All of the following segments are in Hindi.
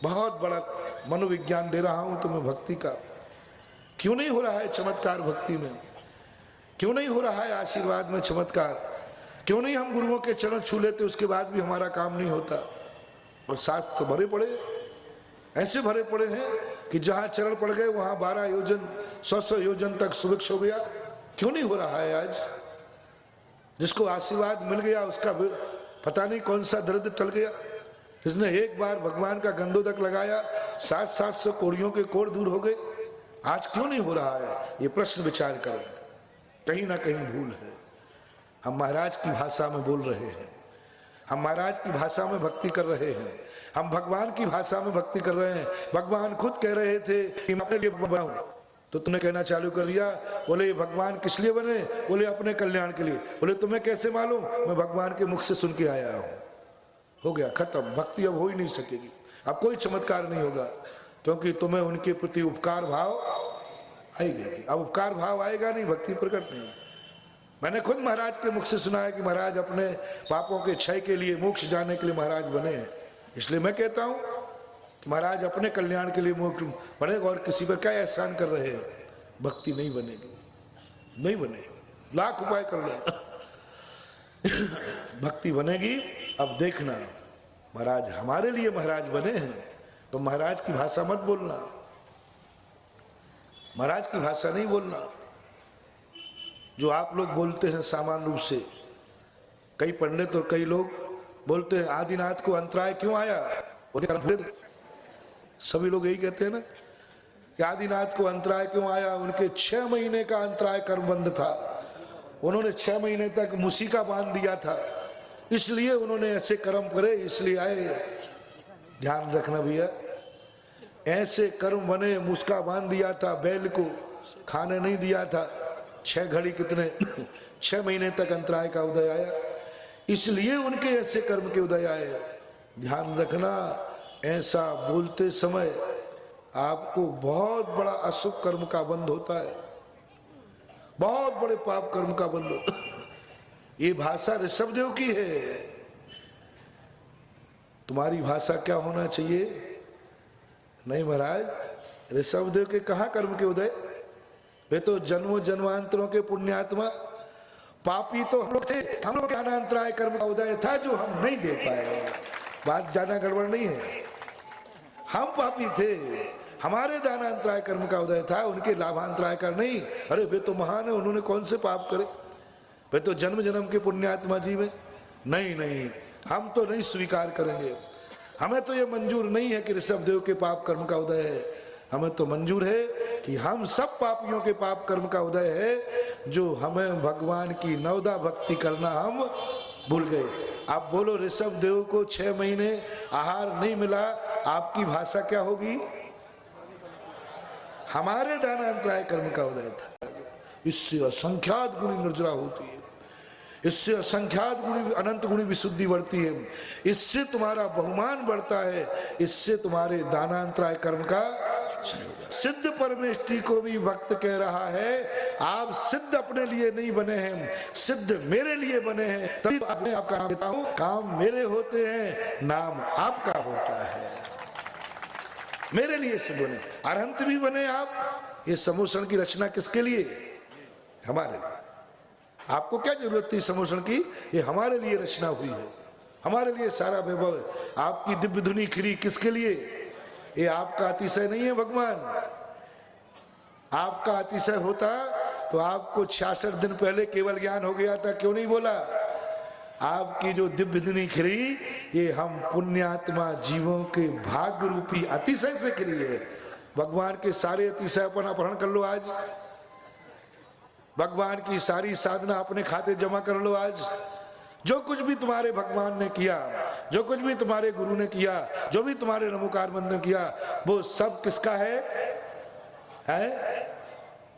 बहुत बड़ा मनोविज्ञान दे रहा हूं तुम्हें भक्ति का। क्यों नहीं हो रहा है चमत्कार भक्ति में? क्यों नहीं हो रहा है आशीर्वाद में चमत्कार? क्यों नहीं हम गुरुओं के चरण छू लेते, उसके बाद भी हमारा काम नहीं होता? और शास्त्र तो भरे पड़े, ऐसे भरे पड़े हैं कि जहां चरण पड़ गए वहां 12 योजन 100 योजन तक सुभिक्ष हो गया। क्यों नहीं हो रहा है आज? जिसको आशीर्वाद मिल गया उसका पता नहीं कौन सा दर्द टल गया। जिसने एक बार भगवान का गंधोदक लगाया 700 कोड़ियों के कोड़ दूर हो गए। आज क्यों नहीं हो रहा है? ये प्रश्न विचार करें। कहीं ना कहीं भूल है। हम महाराज की भाषा में बोल रहे हैं, हम महाराज की भाषा में भक्ति कर रहे हैं, हम भगवान की भाषा में भक्ति कर रहे हैं। भगवान खुद कह रहे थे कि मैं अपने लिए बनाऊं, तो तुमने कहना चालू कर दिया, बोले भगवान किस लिए बने? बोले अपने कल्याण के लिए। बोले तुम्हें कैसे मालूम? मैं भगवान के मुख से सुन के आया हूं। हो गया, खत्म। भक्ति अब हो ही नहीं सकेगी, अब कोई चमत्कार नहीं होगा, क्योंकि तुम्हें उनके प्रति उपकार भाव आएगी। अब उपकार भाव आएगा नहीं, भक्ति प्रकट नहीं। मैंने खुद महाराज के मुख से सुना है कि महाराज अपने पापों के क्षय के लिए, मोक्ष जाने के लिए महाराज बने हैं। इसलिए मैं कहता हूं कि महाराज अपने कल्याण के लिए मोक्ष बनेगा, और किसी पर क्या एहसान कर रहे हैं? भक्ति नहीं बनेगी, नहीं बनेगी, लाख उपाय कर लेना भक्ति बनेगी। अब देखना, महाराज हमारे लिए महाराज बने हैं, तो महाराज की भाषा मत बोलना, महाराज की भाषा नहीं बोलना जो आप लोग बोलते हैं सामान्य रूप से। कई पंडित और कई लोग बोलते हैं आदिनाथ को अंतराय क्यों आया? सभी लोग यही कहते हैं ना कि आदिनाथ को अंतराय क्यों आया? उनके 6 महीने का अंतराय कर्म बंद था, उन्होंने 6 महीने तक मुसीका बांध दिया था, इसलिए उन्होंने ऐसे कर्म करे, इसलिए आए। ध्यान रखना भैया, ऐसे कर्म बने, मुस्का बांध दिया था, बैल को खाने नहीं दिया था, 6 घड़ी कितने 6 महीने तक अंतराय का उदय आया, इसलिए उनके ऐसे कर्म के उदय आए। ध्यान रखना, ऐसा बोलते समय आपको बहुत बड़ा अशुभ कर्म का बंध होता है, बहुत बड़े पाप कर्म का बंध होता है। ये भाषा ऋषभदेव की है। तुम्हारी भाषा क्या होना चाहिए? नहीं महाराज, ऋषभदेव के कहां कर्म के उदय? वे तो जन्मों जन्मांतरों के पुण्यात्मा, पापी तो हम लोग थे, हम लोग के अनांतराय कर्म का उदय था जो हम नहीं दे पाए। बात ज्यादा गड़बड़ नहीं है, हम पापी थे, हमारे दानांतराय कर्म का उदय था, उनके लाभांतराय का नहीं। अरे वे तो महान है, उन्होंने कौन से पाप करे? वे तो जन्म जन्म के पुण्यात्मा जीव है। नहीं नहीं, हम तो नहीं स्वीकार करेंगे, हमें तो ये मंजूर नहीं है कि ऋषभदेव के पाप कर्म का उदय है। हमें तो मंजूर है कि हम सब पापियों के पाप कर्म का उदय है, जो हमें भगवान की नवदा भक्ति करना हम भूल गए। आप बोलो ऋषभदेव को 6 महीने आहार नहीं मिला, आपकी भाषा क्या होगी? हमारे दानांतराय कर्म का उदय था। इससे असंख्यात गुणी निर्जरा होती है, इससे असंख्यात गुणी अनंत गुणी विशुद्धि बढ़ती है, इससे तुम्हारा बहुमान बढ़ता है, इससे तुम्हारे दानांतराय कर्म का। सिद्ध परमेष्ठी को भी भक्त कह रहा है, आप सिद्ध अपने लिए नहीं बने हैं, सिद्ध मेरे लिए बने हैं, तभी तो अपने आप का नाम देता हूं। काम मेरे होते हैं, नाम आपका होता है। मेरे लिए सिद्ध बने, अरहंत भी बने आप। ये समोषण की रचना किसके लिए? हमारे लिए। आपको क्या जरूरत थी समोषण की? ये हमारे लिए रचना हुई है, हमारे लिए सारा वैभव है। आपकी दिव्य धुनी खिली किसके लिए? ये आपका अतिशय नहीं है भगवान। आपका अतिशय होता तो आपको 66 दिन पहले केवल ज्ञान हो गया था, क्यों नहीं बोला? आपकी जो दिव्य धुनी खिली, ये हम पुण्यात्मा जीवों के भाग्य रूपी अतिशय से खिली है। भगवान के सारे अतिशय अपन अपहरण कर लो आज, भगवान की सारी साधना अपने खाते जमा कर लो आज। जो कुछ भी तुम्हारे भगवान ने किया, जो कुछ भी तुम्हारे गुरु ने किया, जो भी तुम्हारे नमोकार मंत्र ने किया, वो सब किसका है?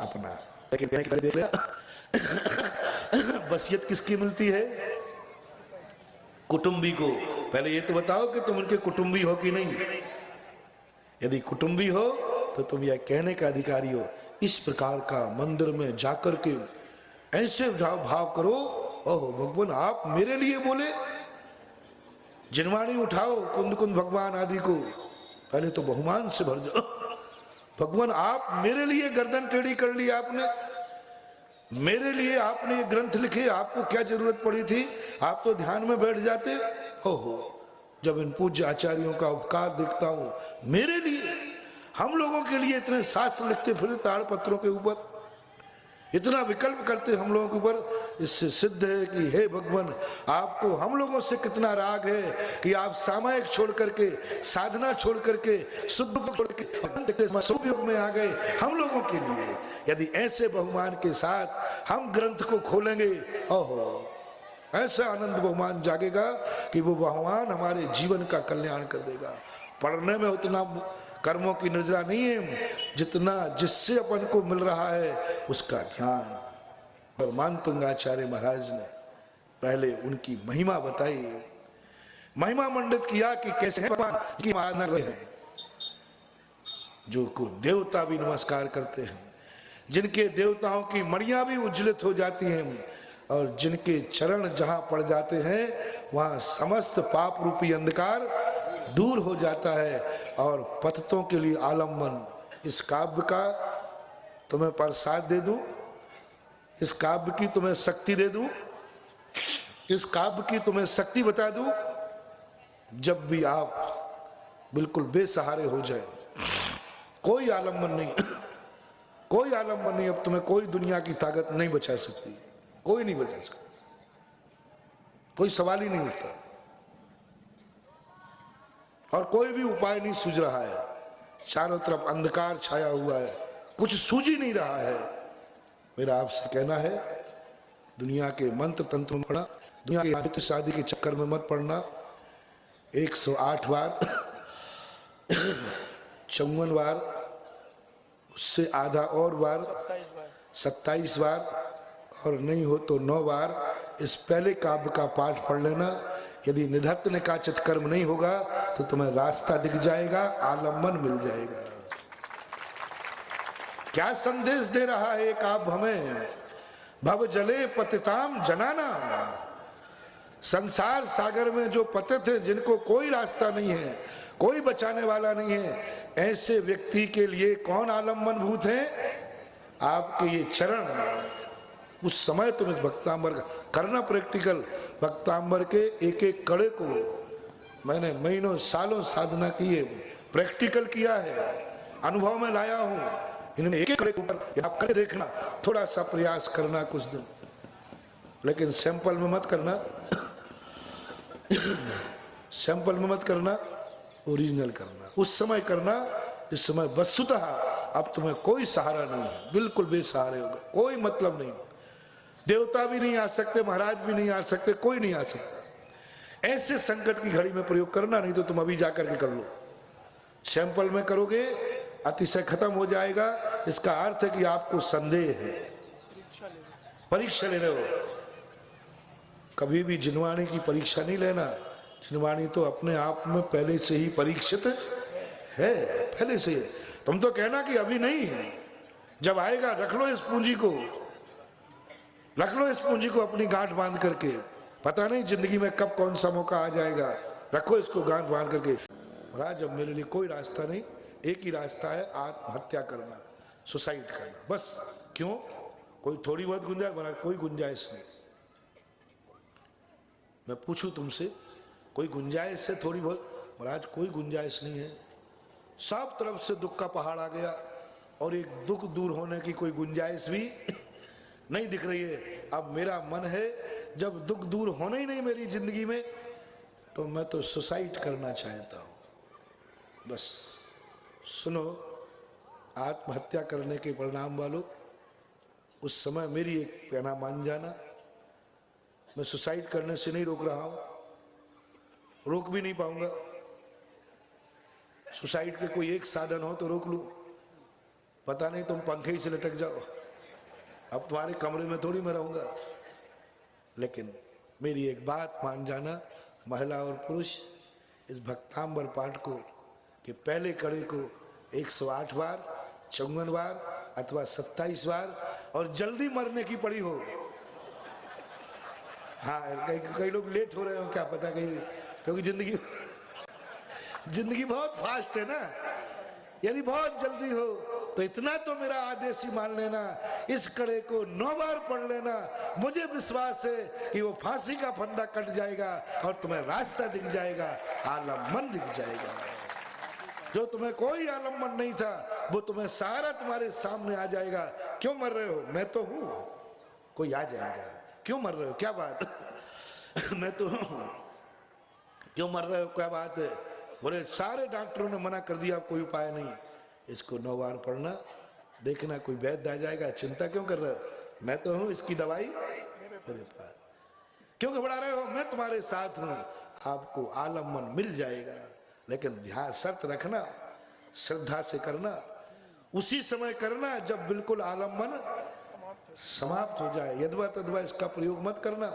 अपना। लेकिन देख लिया वसीयत किसकी मिलती है? कुटुंबी को। पहले ये तो बताओ कि तुम उनके कुटुंबी हो कि नहीं। यदि कुटुंबी हो तो तुम यह कहने का अधिकारी हो। इस प्रकार का मंदिर में जाकर के ऐसे भाव करो, ओहो भगवान आप मेरे लिए बोले। जिनवाणी उठाओ कुंद कुंद भगवान आदि को, पहले तो बहुमान से भर जाओ। भगवान आप मेरे लिए गर्दन टेढ़ी कर ली आपने, मेरे लिए आपने ये ग्रंथ लिखे, आपको क्या जरूरत पड़ी थी? आप तो ध्यान में बैठ जाते। ओहो, जब इन पूज्य आचार्यों का उपकार देखता हूं, मेरे लिए, हम लोगों के लिए इतने शास्त्र लिखते फिर ताड़ पत्रों के ऊपर, इतना विकल्प करते हम लोगों के ऊपर, इससे सिद्ध है कि हे भगवान, आपको हम लोगों से कितना राग है कि आप सामायिक छोड़ करके, साधना छोड़ करके, शुद्ध छोड़ के स्वरूप में आ गए हम लोगों के लिए। यदि ऐसे बहुमान के साथ हम ग्रंथ को खोलेंगे, ओहो, ऐसा आनंद बहुमान जागेगा कि वो बहुमान हमारे जीवन का कल्याण कर देगा। पढ़ने में उतना कर्मों की निर्जरा नहीं है जितना जिससे अपन को मिल रहा है उसका ज्ञान। और मानतुंगाचार्य महाराज ने पहले उनकी महिमा बताई, महिमा मंडित किया कि कैसे हैं जो को देवता भी नमस्कार करते हैं, जिनके देवताओं की मणियां भी उज्जवलित हो जाती हैं, और जिनके चरण जहां पड़ जाते हैं वहां समस्त पाप रूपी अंधकार दूर हो जाता है और पतितों के लिए आलम्बन। इस काव्य का तुम्हें प्रसाद दे दूं, इस काव्य की तुम्हें शक्ति दे दूं, इस काव्य की तुम्हें शक्ति बता दूं। जब भी आप बिल्कुल बेसहारे हो जाए, कोई आलम्बन नहीं, कोई आलम्बन नहीं, अब तुम्हें कोई दुनिया की ताकत नहीं बचा सकती, कोई नहीं बचा सकता, कोई सवाल ही नहीं उठता, और कोई भी उपाय नहीं सूझ रहा है। चारों तरफ अंधकार छाया हुआ है, कुछ सूझ ही नहीं रहा है। मेरा आपसे कहना है, दुनिया के मंत्र तंत्र में पढ़ना, दुनिया के आदित्य शादी के चक्कर में मत पड़ना। 108 बार 54 बार, उससे आधा और बार 27 बार, और नहीं हो तो 9 बार इस पहले काव्य का पाठ पढ़ लेना। यदि निधत्त निकाचित कर्म नहीं होगा तो तुम्हें रास्ता दिख जाएगा, आलम्बन मिल जाएगा। क्या संदेश दे रहा है एक आप हमें? भव जले पतिताम जनाना, संसार सागर में जो पतित है, जिनको कोई रास्ता नहीं है, कोई बचाने वाला नहीं है, ऐसे व्यक्ति के लिए कौन आलम्बन भूत है? आपके ये चरण। उस समय तुम इस भक्तांबर का करना प्रैक्टिकल। भक्तांबर के एक एक कड़े को मैंने महीनों सालों साधना की है, प्रैक्टिकल किया है, अनुभव में लाया हूं। इन्होंने एक एक कड़े के ऊपर आप करके देखना, थोड़ा सा प्रयास करना कुछ दिन, लेकिन सैंपल में मत करना सैंपल में मत करना, ओरिजिनल करना। उस समय करना जिस समय वस्तुतः अब तुम्हें कोई सहारा नहीं है, बिल्कुल बेसहारे होगा, कोई मतलब नहीं, देवता भी नहीं आ सकते, महाराज भी नहीं आ सकते, कोई नहीं आ सकता। ऐसे संकट की घड़ी में प्रयोग करना, नहीं तो तुम अभी जाकर के कर लो। सैंपल में करोगे अतिशय खत्म हो जाएगा। इसका अर्थ है कि आपको संदेह है, परीक्षा ले रहे हो। कभी भी जिनवाणी की परीक्षा नहीं लेना, जिनवाणी तो अपने आप में पहले से ही परीक्षित है, पहले से। तुम तो कहना कि अभी नहीं है, जब आएगा रख लो इस पूंजी को, रख लो इस पूंजी को अपनी गांठ बांध करके। पता नहीं जिंदगी में कब कौन सा मौका आ जाएगा, रखो इसको गांठ बांध करके। महाराज अब मेरे लिए कोई रास्ता नहीं, एक ही रास्ता है, आत्महत्या करना, सुसाइड करना, बस। क्यों? कोई थोड़ी बहुत गुंजाइश? महाराज कोई गुंजाइश नहीं। मैं पूछूं तुमसे, कोई गुंजाइश है थोड़ी बहुत? महाराज कोई गुंजाइश नहीं है। सब तरफ से दुख का पहाड़ आ गया और एक दुख दूर होने की कोई गुंजाइश भी नहीं दिख रही है। अब मेरा मन है, जब दुख दूर होना ही नहीं मेरी जिंदगी में, तो मैं तो सुसाइड करना चाहता हूं। बस सुनो, आत्महत्या करने के परिणाम वालों, उस समय मेरी एक कहना मान जाना, मैं सुसाइड करने से नहीं रोक रहा हूं, रोक भी नहीं पाऊंगा। सुसाइड के कोई एक साधन हो तो रोक लूं, पता नहीं तुम पंखे ही से लटक जाओ, अब तुम्हारे कमरे में थोड़ी मैं रहूंगा। लेकिन मेरी एक बात मान जाना, महिला और पुरुष, इस भक्तांबर पाठ को कि पहले कड़े को 108 बार, 54 बार अथवा 27 बार, और जल्दी मरने की पड़ी हो। हाँ, कई लोग लेट हो रहे हो, क्या पता, कहीं क्योंकि जिंदगी जिंदगी बहुत फास्ट है ना, यदि बहुत जल्दी हो तो इतना तो मेरा आदेश ही मान लेना, इस कड़े को 9 बार पढ़ लेना। मुझे विश्वास है कि वो फांसी का फंदा कट जाएगा और तुम्हें रास्ता दिख जाएगा, आलमबंद दिख जाएगा। जो तुम्हें कोई आलम्बन नहीं था वो तुम्हें सारा तुम्हारे सामने आ जाएगा। क्यों मर रहे हो? मैं तो हूं। कोई आ जाएगा, क्यों मर रहे हो, क्या बात? मैं तो हूं। क्यों मर रहे हो, क्या बात है? बोले सारे डॉक्टरों ने मना कर दिया, कोई उपाय नहीं, इसको 9 बार पढ़ना, देखना कोई वैद्य आ जाएगा। चिंता क्यों कर रहे हो? मैं तो हूं, इसकी दवाई मेरे पास। क्यों घबरा रहे हो? मैं तुम्हारे साथ हूं, आपको आलम्बन मिल जाएगा। लेकिन ध्यान शर्त रखना, श्रद्धा से करना, उसी समय करना जब बिल्कुल आलम्बन समाप्त हो जाए। यदवा तदवा इसका प्रयोग मत करना।